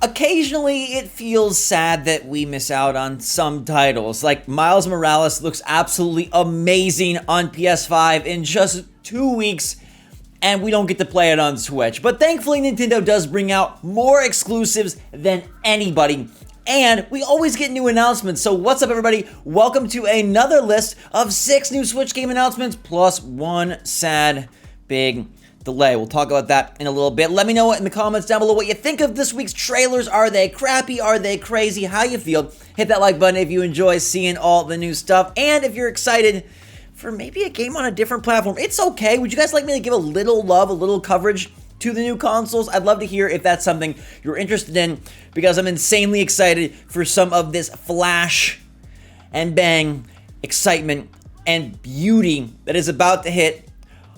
Occasionally, it feels sad that we miss out on some titles. Like Miles Morales looks absolutely amazing on PS5 in just 2 weeks, and we don't get to play it on Switch. But thankfully, Nintendo does bring out more exclusives than anybody. And we always get new announcements. So what's up, everybody? Welcome to another list of 6 new Switch game announcements, plus one sad big delay. We'll talk about that in a little bit. Let me know in the comments down below what you think of this week's trailers. Are they crappy? Are they crazy? How you feel? Hit that like button if you enjoy seeing all the new stuff. And if you're excited for maybe a game on a different platform, it's okay. Would you guys like me to give a little love, a little coverage to the new consoles? I'd love to hear if that's something you're interested in, because I'm insanely excited for some of this flash and bang excitement and beauty that is about to hit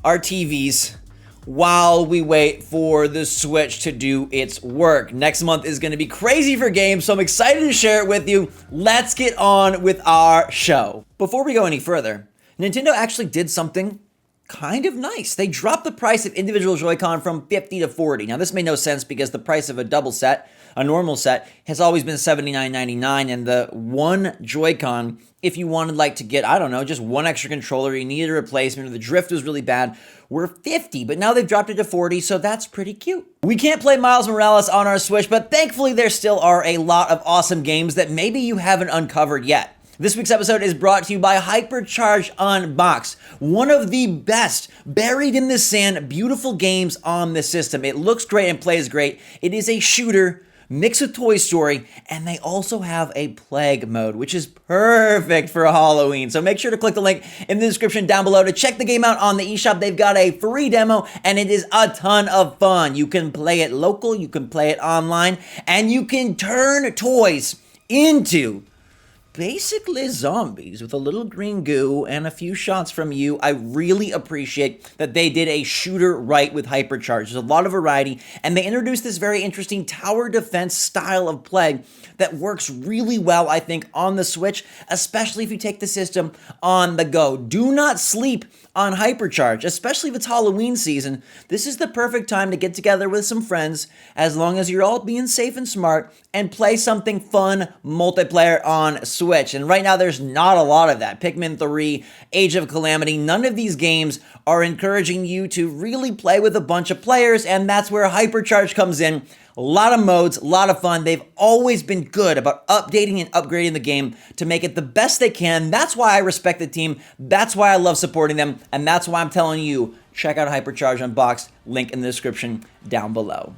our TVs while we wait for the Switch to do its work. Next month is going to be crazy for games, so I'm excited to share it with you. Let's get on with our show. Before we go any further, Nintendo actually did something kind of nice. They dropped the price of individual Joy-Con from $50 to $40. Now, this made no sense because the price of a double set, a normal set, has always been $79.99, and the one Joy-Con, if you wanted like to get, I don't know, just one extra controller, you needed a replacement, or the drift was really bad, were $50, but now they've dropped it to $40, so that's pretty cute. We can't play Miles Morales on our Switch, but thankfully there still are a lot of awesome games that maybe you haven't uncovered yet. This week's episode is brought to you by Hypercharge Unboxed, one of the best buried in the sand beautiful games on the system. It looks great and plays great. It is a shooter mixed with Toy Story, and they also have a plague mode, which is perfect for Halloween. So make sure to click the link in the description down below to check the game out on the eShop. They've got a free demo, and it is a ton of fun. You can play it local, you can play it online, and you can turn toys into basically zombies with a little green goo and a few shots from you. I really appreciate that they did a shooter right with Hypercharge. There's a lot of variety, and they introduced this very interesting tower defense style of play that works really well, I think, on the Switch, especially if you take the system on the go. Do not sleep on Hypercharge, especially if it's Halloween season. This is the perfect time to get together with some friends, as long as you're all being safe and smart, and play something fun multiplayer on Switch. And right now, there's not a lot of that. Pikmin 3, Age of Calamity, none of these games are encouraging you to really play with a bunch of players, and that's where Hypercharge comes in. A lot of modes, a lot of fun. They've always been good about updating and upgrading the game to make it the best they can. That's why I respect the team. That's why I love supporting them. And that's why I'm telling you, check out Hypercharge Unboxed. Link in the description down below.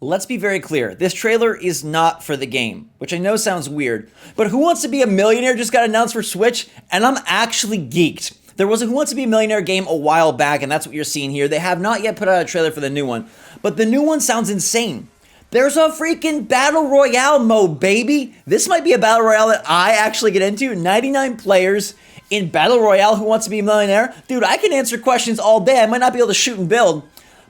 Let's be very clear. This trailer is not for the game, which I know sounds weird. But Who Wants to Be a Millionaire just got announced for Switch, and I'm actually geeked. There was a Who Wants to Be a Millionaire game a while back, and that's what you're seeing here. They have not yet put out a trailer for the new one, but the new one sounds insane. There's a freaking Battle Royale mode, baby. This might be a Battle Royale that I actually get into. 99 players in Battle Royale. Who Wants to Be a Millionaire? Dude, I can answer questions all day. I might not be able to shoot and build,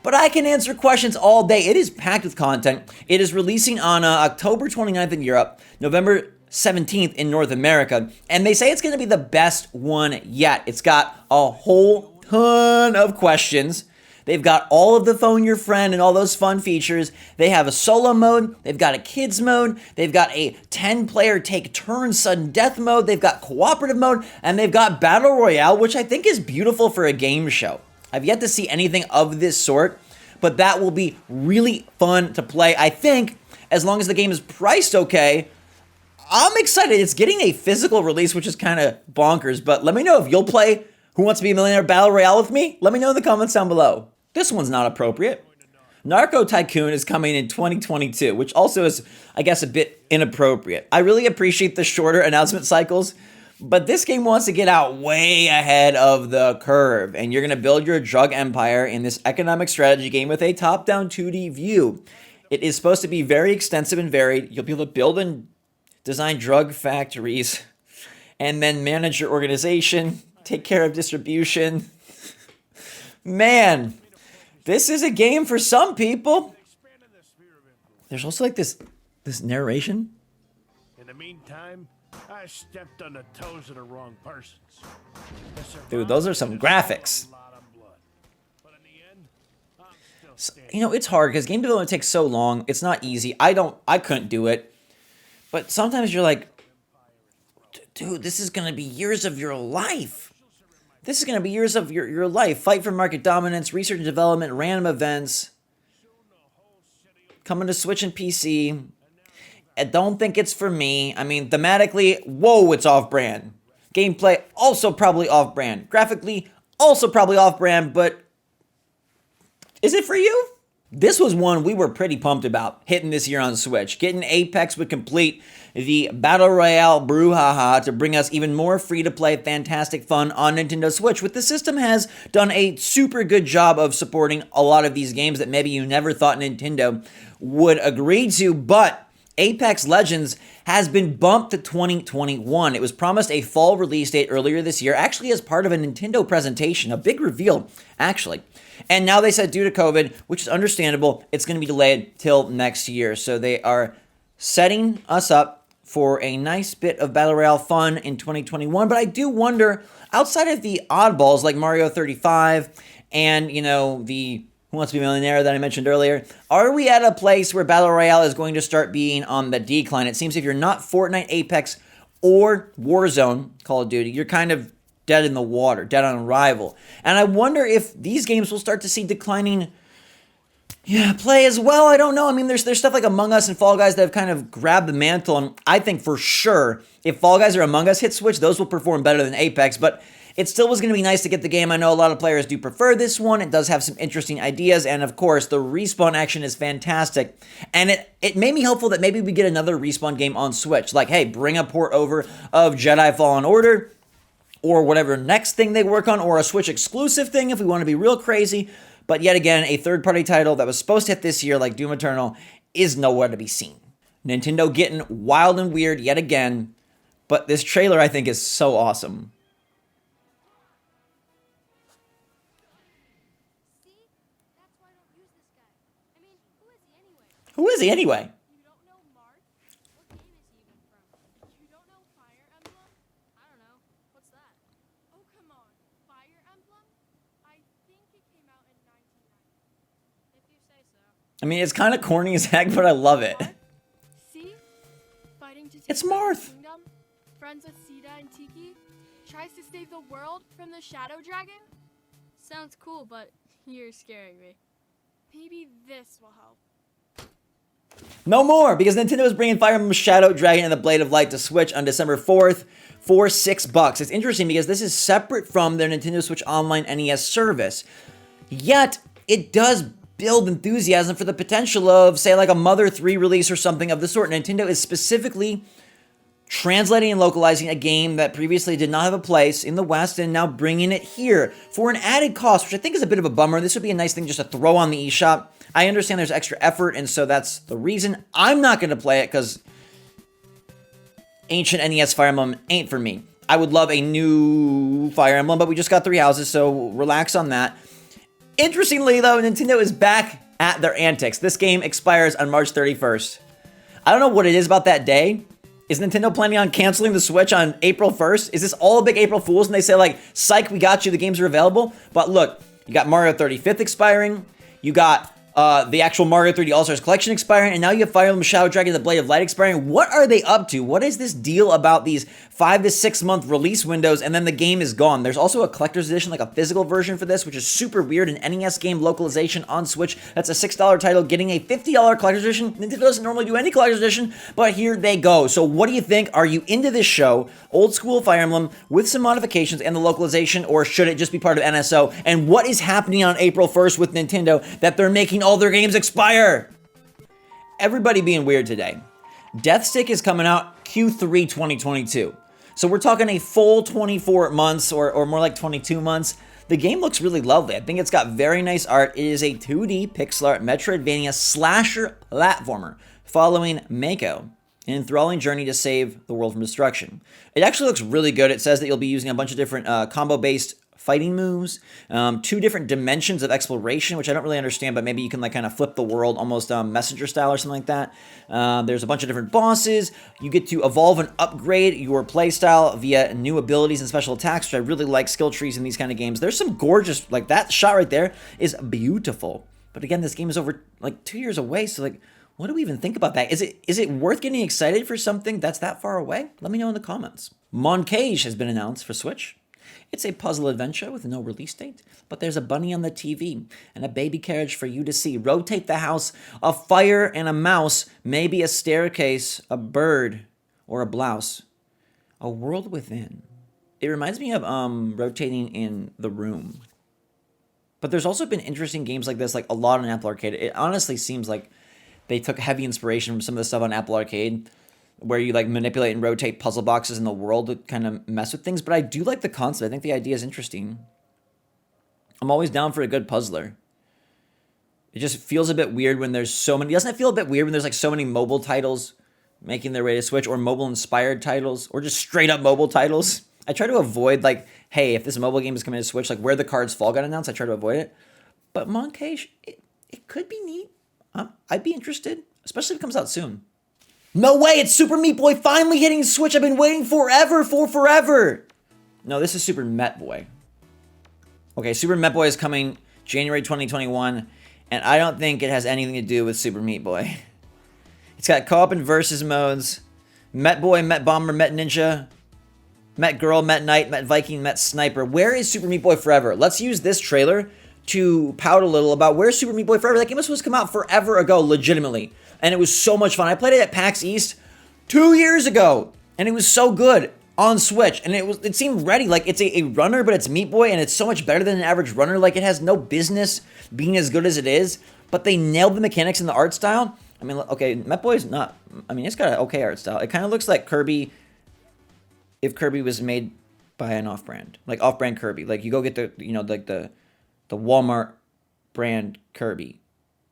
but I can answer questions all day. It is packed with content. It is releasing on October 29th in Europe, November 17th in North America, and they say it's going to be the best one yet. It's got a whole ton of questions. They've got all of the phone your friend and all those fun features. They have a solo mode. They've got a kids mode. They've got a 10-player take turn sudden death mode. They've got cooperative mode, and they've got Battle Royale, which I think is beautiful for a game show. I've yet to see anything of this sort, but that will be really fun to play. I think as long as the game is priced okay, I'm excited. It's getting a physical release, which is kind of bonkers, but let me know if you'll play Who Wants to Be a Millionaire Battle Royale with me. Let me know in the comments down below. This one's not appropriate. Narco Tycoon is coming in 2022, which also is, I guess, a bit inappropriate. I really appreciate the shorter announcement cycles, but this game wants to get out way ahead of the curve, and you're going to build your drug empire in this economic strategy game with a top-down 2D view. It is supposed to be very extensive and varied. You'll be able to build and design drug factories, and then manage your organization, take care of distribution. Man, this is a game for some people. There's also like this narration. In the meantime, I stepped on the toes of the wrong persons. Dude, those are some graphics. You know, it's hard because game development takes so long. It's not easy. I couldn't do it. But sometimes you're like, dude, this is going to be years of your life. This is going to be years of your life. Fight for market dominance, research and development, random events. Coming to Switch and PC. I don't think it's for me. I mean, thematically, whoa, it's off-brand. Gameplay, also probably off-brand. Graphically, also probably off-brand, but is it for you? This was one we were pretty pumped about hitting this year on Switch. Getting Apex would complete the Battle Royale brouhaha to bring us even more free-to-play fantastic fun on Nintendo Switch, which the system has done a super good job of supporting a lot of these games that maybe you never thought Nintendo would agree to, but Apex Legends has been bumped to 2021. It was promised a fall release date earlier this year, actually as part of a Nintendo presentation, a big reveal, actually. And now they said due to COVID, which is understandable, it's going to be delayed till next year. So they are setting us up for a nice bit of Battle Royale fun in 2021. But I do wonder, outside of the oddballs like Mario 35 and, you know, the Who Wants to Be a Millionaire that I mentioned earlier, are we at a place where Battle Royale is going to start being on the decline? It seems if you're not Fortnite, Apex, or Warzone, Call of Duty, you're kind of dead in the water, dead on arrival. And I wonder if these games will start to see declining play as well. I don't know. I mean, there's stuff like Among Us and Fall Guys that have kind of grabbed the mantle, and I think for sure if Fall Guys or Among Us hit Switch, those will perform better than Apex, but it still was going to be nice to get the game. I know a lot of players do prefer this one. It does have some interesting ideas, and of course, the respawn action is fantastic. And it made me hopeful that maybe we get another respawn game on Switch. Like, hey, bring a port over of Jedi Fallen Order, or whatever next thing they work on, or a Switch exclusive thing if we want to be real crazy. But yet again, a third-party title that was supposed to hit this year, like Doom Eternal, is nowhere to be seen. Nintendo getting wild and weird yet again, but this trailer I think is so awesome. Who is he anyway? You don't know Mark? What game is he even from? You don't know Fire Emblem? I don't know. What's that? Oh, come on. Fire Emblem? I think it came out in 1990. If you say so. I mean, it's kind of corny as heck, but I love it. What? See? Fighting to take It's Marth. the kingdom? Friends with Sita and Tiki? Tries to save the world from the Shadow Dragon? Sounds cool, but you're scaring me. Maybe this will help. No more, because Nintendo is bringing Fire Emblem Shadow Dragon and the Blade of Light to Switch on December 4th for $6. It's interesting because this is separate from their Nintendo Switch Online NES service. Yet, it does build enthusiasm for the potential of, say, like a Mother 3 release or something of the sort. Nintendo is specifically translating and localizing a game that previously did not have a place in the West and now bringing it here for an added cost, which I think is a bit of a bummer. This would be a nice thing just to throw on the eShop. I understand there's extra effort, and so that's the reason. I'm not going to play it because ancient NES Fire Emblem ain't for me. I would love a new Fire Emblem, but we just got 3 houses, so relax on that. Interestingly, though, Nintendo is back at their antics. This game expires on March 31st. I don't know what it is about that day. Is Nintendo planning on canceling the Switch on April 1st? Is this all a big April Fool's and they say, like, psych, we got you, the games are available? But look, you got Mario 35th expiring, you got the actual Mario 3D All-Stars Collection expiring, and now you have Fire Emblem Shadow Dragon and the Blade of Light expiring. What are they up to? What is this deal about these 5 to 6 month release windows and then the game is gone? There's also a collector's edition, like a physical version for this, which is super weird, an NES game localization on Switch. That's a $6 title getting a $50 collector's edition. Nintendo doesn't normally do any collector's edition, but here they go. So what do you think? Are you into this show, old school Fire Emblem, with some modifications and the localization, or should it just be part of NSO? And what is happening on April 1st with Nintendo that they're making all their games expire? Everybody being weird today. Death Stick is coming out Q3 2022. So we're talking a full 24 months or more like 22 months. The game looks really lovely. I think it's got very nice art. It is a 2D pixel art Metroidvania slasher platformer following Mako, an enthralling journey to save the world from destruction. It actually looks really good. It says that you'll be using a bunch of different combo-based fighting moves, 2 different dimensions of exploration, which I don't really understand, but maybe you can like kind of flip the world almost messenger style or something like that. There's a bunch of different bosses. You get to evolve and upgrade your playstyle via new abilities and special attacks, which I really like skill trees in these kind of games. There's some gorgeous, like that shot right there is beautiful. But again, this game is over like 2 years away, so like, what do we even think about that? Is it worth getting excited for something that's that far away? Let me know in the comments. Moncage has been announced for Switch. It's a puzzle adventure with no release date, but there's a bunny on the TV and a baby carriage for you to see. Rotate the house, a fire and a mouse, maybe a staircase, a bird, or a blouse. A world within. It reminds me of rotating in the room. But there's also been interesting games like this, like a lot on Apple Arcade. It honestly seems like they took heavy inspiration from some of the stuff on Apple Arcade, where you like manipulate and rotate puzzle boxes in the world to kind of mess with things. But I do like the concept. I think the idea is interesting. I'm always down for a good puzzler. It just feels a bit weird when there's so many. Doesn't it feel a bit weird when there's like so many mobile titles making their way to Switch, or mobile inspired titles, or just straight up mobile titles? I try to avoid like, hey, if this mobile game is coming to Switch, like where the cards fall got announced, I try to avoid it. But Moncage, it could be neat. I'd be interested, especially if it comes out soon. No way, it's Super Meat Boy finally hitting Switch. I've been waiting forever. No, this is Super Met Boy. Okay, Super Met Boy is coming January 2021, and I don't think it has anything to do with Super Meat Boy. It's got co-op and versus modes. Met Boy, Met Bomber, Met Ninja, Met Girl, Met Knight, Met Viking, Met Sniper. Where is Super Meat Boy Forever? Let's use this trailer to pout a little about where's Super Meat Boy Forever. That game was supposed to come out forever ago, legitimately. And it was so much fun. I played it at PAX East 2 years ago, and it was so good on Switch. And it seemed ready. Like, it's a runner, but it's Meat Boy, and it's so much better than an average runner. Like, it has no business being as good as it is, but they nailed the mechanics and the art style. I mean, okay, Met Boy's not, I mean, it's got an okay art style. It kind of looks like Kirby, if Kirby was made by an off-brand, like off-brand Kirby. Like, you go get the, you know, like the Walmart brand Kirby.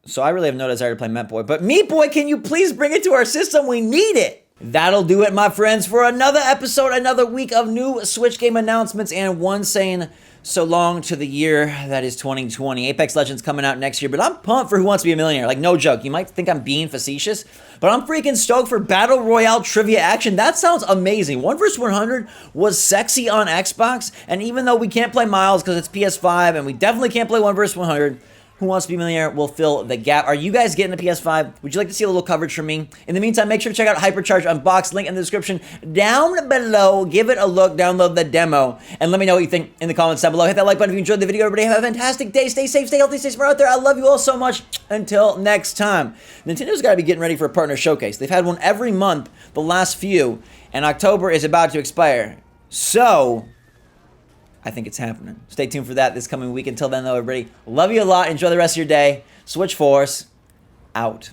So I really have no desire to play Met Boy. But Meat Boy, can you please bring it to our system? We need it. That'll do it, my friends, for another episode, another week of new Switch game announcements, and one saying so long to the year that is 2020. Apex Legends coming out next year, but I'm pumped for Who Wants to Be a Millionaire. Like, no joke. You might think I'm being facetious, but I'm freaking stoked for Battle Royale trivia action. That sounds amazing. 1 vs. 100 was sexy on Xbox, and even though we can't play Miles because it's PS5, and we definitely can't play 1 vs. 100, Who Wants to Be a Millionaire will fill the gap. Are you guys getting the PS5? Would you like to see a little coverage from me? In the meantime, make sure to check out Hypercharge Unboxed. Link in the description down below. Give it a look. Download the demo. And let me know what you think in the comments down below. Hit that like button if you enjoyed the video. Everybody have a fantastic day. Stay safe, stay healthy, stay smart out there. I love you all so much. Until next time. Nintendo's got to be getting ready for a partner showcase. They've had one every month the last few. And October is about to expire. So I think it's happening. Stay tuned for that this coming week. Until then, though, everybody, love you a lot. Enjoy the rest of your day. SwitchForce, out.